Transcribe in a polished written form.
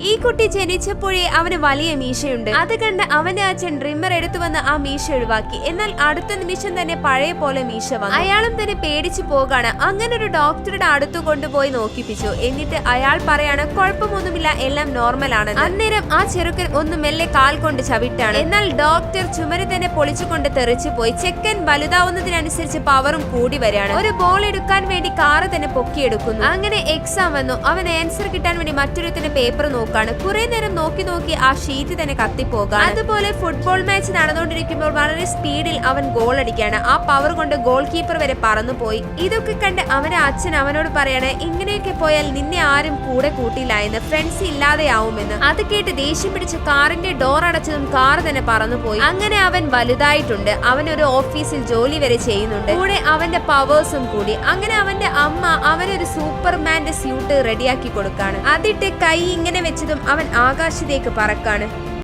ഈ കുട്ടി ജനിച്ചപ്പോഴേ അവന് വലിയ മീശയുണ്ട്. അത് കണ്ട് അവന്റെ അച്ഛൻ ഡ്രിമ്മർ എടുത്തു വന്ന് ആ മീശ ഒഴിവാക്കി. എന്നാൽ അടുത്ത നിമിഷം തന്നെ പഴയ പോലെ മീശ വന്നു. അയാളും തന്നെ പേടിച്ചു പോകാണ്. അങ്ങനെ ഒരു ഡോക്ടറുടെ അടുത്ത് കൊണ്ടുപോയി നോക്കിപ്പിച്ചു. എന്നിട്ട് അയാൾ പറയാണ് കുഴപ്പമൊന്നുമില്ല, എല്ലാം നോർമൽ ആണ്. അന്നേരം ആ ചെറുക്കൻ ഒന്ന് മെല്ലെ കാൽ കൊണ്ട് ചവിട്ടാണ്. എന്നാൽ ഡോക്ടർ ചുമര് തന്നെ പൊളിച്ചുകൊണ്ട് തെറിച്ചു പോയി. ചെക്കൻ വലുതാവുന്നതിനനുസരിച്ച് പവറും കൂടി വരികയാണ്. ഒരു ബോൾ എടുക്കാൻ വേണ്ടി കാറ് തന്നെ പൊക്കിയെടുക്കുന്നു. അങ്ങനെ എക്സാം വന്നു. അവൻ ആൻസർ കിട്ടാൻ വേണ്ടി മറ്റൊരുത്തിന്റെ പേപ്പർ നോക്കാണ്. കുറെ നേരം നോക്കി ആ ഷീറ്റ് തന്നെ കത്തിപ്പോകാം. അതുപോലെ ഫുട്ബോൾ മാച്ച് നടന്നുകൊണ്ടിരിക്കുമ്പോൾ വളരെ സ്പീഡിൽ അവൻ ഗോൾ അടിക്കാണ്. ആ പവർ കൊണ്ട് ഗോൾ കീപ്പർ വരെ പറന്നുപോയി. ഇതൊക്കെ കണ്ട് അവന്റെ അച്ഛൻ അവനോട് പറയാണ് ഇങ്ങനെയൊക്കെ പോയാൽ നിന്നെ ആരും കൂടെ കൂട്ടില്ല എന്ന്, ഫ്രണ്ട്സ് ഇല്ലാതെയാവുമെന്ന്. അത് കേട്ട് ദേഷ്യം പിടിച്ച് കാറിന്റെ ഡോർ അടച്ചതും കാർ തന്നെ പറന്നുപോയി. അങ്ങനെ അവൻ വലുതായിട്ടുണ്ട്. അവൻ ഒരു ഓഫീസിൽ ജോലി വരെ ചെയ്യുന്നുണ്ട്. കൂടെ അവന്റെ പവേഴ്സും കൂടി. അങ്ങനെ അവന്റെ അമ്മ അവനൊരു സൂപ്പർമാന്റെ സ്യൂട്ട് റെഡിയാക്കി കൊടുക്കാണ്. അതിട്ട് കൈ ഇങ്ങനെ വെച്ചതും അവൻ ആകാശത്തേക്ക് പറക്കാണ്.